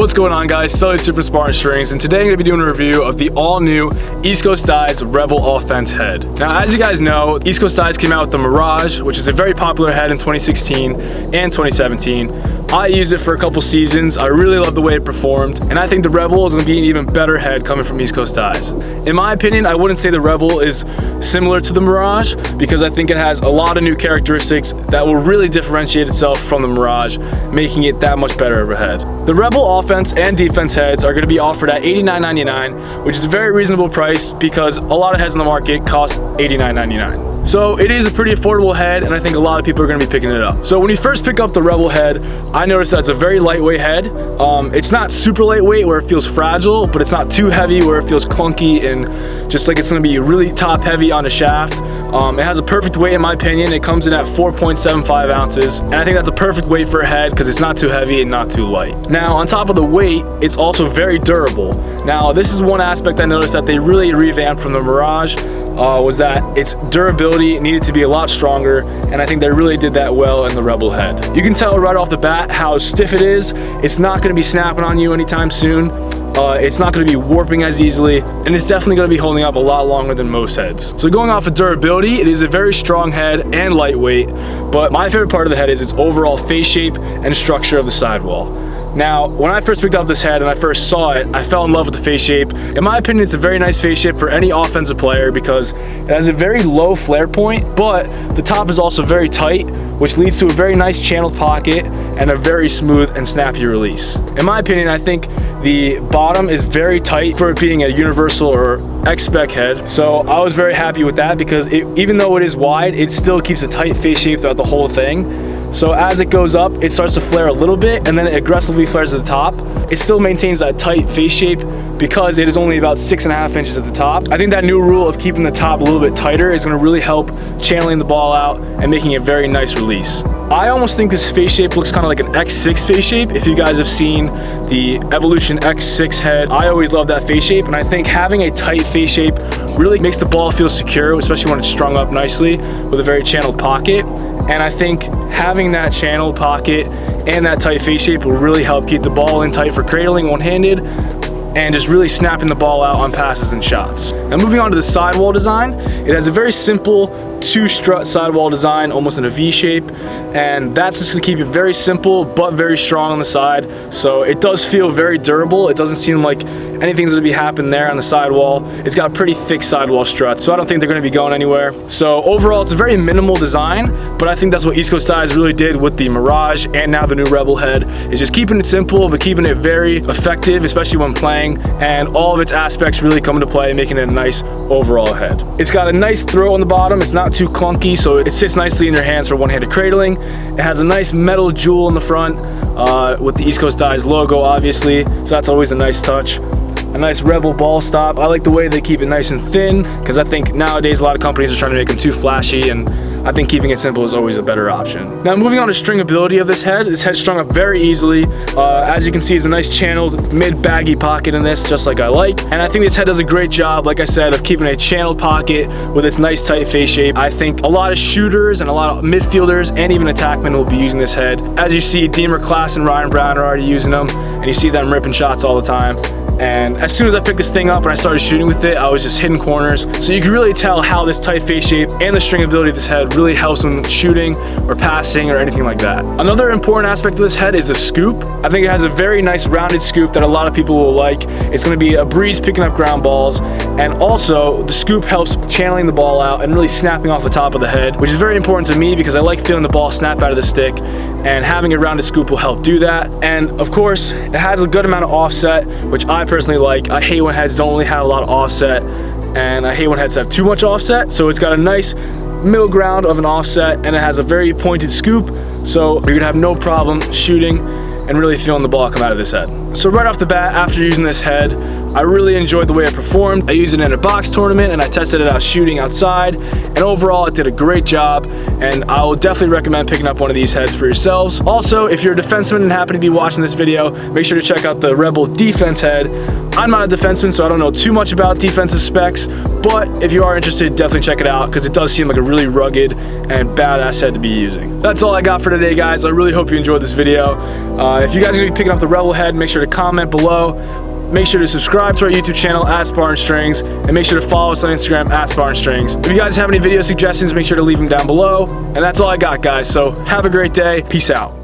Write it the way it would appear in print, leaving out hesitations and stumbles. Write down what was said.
What's going on, guys? Sully from SpartanStrings, and today I'm going to be doing a review of the all-new East Coast Dies Rebel Offense head. Now, as you guys know, East Coast Dies came out with the Mirage, which is a very popular head in 2016 and 2017. I used it for a couple seasons. I really love the way it performed, and I think the Rebel is going to be an even better head coming from East Coast Dies. In my opinion, I wouldn't say the Rebel is similar to the Mirage because I think it has a lot of new characteristics that will really differentiate itself from the Mirage, making it that much better of a head. The Rebel offense and defense heads are going to be offered at $89.99, which is a very reasonable price because a lot of heads on the market cost $89.99. So it is a pretty affordable head, and I think a lot of people are going to be picking it up. So when you first pick up the Rebel head, I noticed that it's a very lightweight head. It's not super lightweight where it feels fragile, but it's not too heavy where it feels clunky and just like it's going to be really top heavy on the shaft. It has a perfect weight in my opinion. It comes in at 4.75 ounces, and I think that's a perfect weight for a head because it's not too heavy and not too light. Now, on top of the weight, it's also very durable. Now, this is one aspect I noticed that they really revamped from the Mirage, was that its durability needed to be a lot stronger, and I think they really did that well in the Rebel head. You can tell right off the bat how stiff it is. It's not going to be snapping on you anytime soon. It's not going to be warping as easily, and it's definitely going to be holding up a lot longer than most heads. So going off of durability, it is a very strong head and lightweight, but my favorite part of the head is its overall face shape and structure of the sidewall. Now, when I first picked up this head and I first saw it, I fell in love with the face shape. In my opinion, it's a very nice face shape for any offensive player because it has a very low flare point, but the top is also very tight, which leads to a very nice channeled pocket and a very smooth and snappy release. In my opinion, I think the bottom is very tight for it being a universal or X-spec head. So I was very happy with that because even though it is wide, it still keeps a tight face shape throughout the whole thing. So as it goes up, it starts to flare a little bit and then it aggressively flares at the top. It still maintains that tight face shape because it is only about 6.5 inches at the top. I think that new rule of keeping the top a little bit tighter is going to really help channeling the ball out and making a very nice release. I almost think this face shape looks kind of like an X6 face shape. If you guys have seen the Evolution X6 head, I always love that face shape, and I think having a tight face shape really makes the ball feel secure, especially when it's strung up nicely with a very channeled pocket. And I think having that channeled pocket and that tight face shape will really help keep the ball in tight for cradling one-handed and just really snapping the ball out on passes and shots. Now moving on to the sidewall design, it has a very simple two-strut sidewall design, almost in a V shape, and that's just gonna keep it very simple but very strong on the side. So it does feel very durable. It doesn't seem like anything's gonna be happening there on the sidewall. It's got pretty thick sidewall struts, so I don't think they're gonna be going anywhere. So overall, it's a very minimal design, but I think that's what East Coast Dies really did with the Mirage and now the new Rebel head, is just keeping it simple but keeping it very effective, especially when playing, and all of its aspects really come into play, making it a nice overall head. It's got a nice throw on the bottom. It's not too clunky, so it sits nicely in your hands for one-handed cradling. It has a nice metal jewel in the front with the East Coast Dies logo, obviously, so that's always a nice touch. A nice Rebel ball stop. I like the way they keep it nice and thin because I think nowadays a lot of companies are trying to make them too flashy, and I think keeping it simple is always a better option. Now moving on to stringability of this head's strung up very easily. As you can see, it's a nice channeled mid-baggy pocket in this, just like I like. And I think this head does a great job, like I said, of keeping a channeled pocket with its nice tight face shape. I think a lot of shooters and a lot of midfielders and even attackmen will be using this head. As you see, Deemer Class and Ryan Brown are already using them, and you see them ripping shots all the time. And as soon as I picked this thing up and I started shooting with it, I was just hitting corners. So you can really tell how this tight face shape and the stringability of this head really helps when shooting or passing or anything like that. Another important aspect of this head is the scoop. I think it has a very nice rounded scoop that a lot of people will like. It's going to be a breeze picking up ground balls, and also the scoop helps channeling the ball out and really snapping off the top of the head, which is very important to me because I like feeling the ball snap out of the stick, and having a rounded scoop will help do that. And of course, it has a good amount of offset, which I personally like. I hate when heads don't really have a lot of offset, and I hate when heads have too much offset. So it's got a nice middle ground of an offset, and it has a very pointed scoop, so you're gonna have no problem shooting and really feeling the ball come out of this head. So right off the bat, after using this head, I really enjoyed the way it performed. I used it in a box tournament and I tested it out shooting outside, and overall it did a great job, and I will definitely recommend picking up one of these heads for yourselves. Also, if you're a defenseman and happen to be watching this video, make sure to check out the Rebel defense head. I'm not a defenseman, so I don't know too much about defensive specs, but if you are interested, definitely check it out because it does seem like a really rugged and badass head to be using. That's all I got for today, guys. I really hope you enjoyed this video. If you guys are going to be picking up the Rebel head, make sure to comment below. Make sure to subscribe to our YouTube channel at SpartanStrings, and make sure to follow us on Instagram at SpartanStrings. If you guys have any video suggestions, make sure to leave them down below. And that's all I got, guys. So have a great day. Peace out.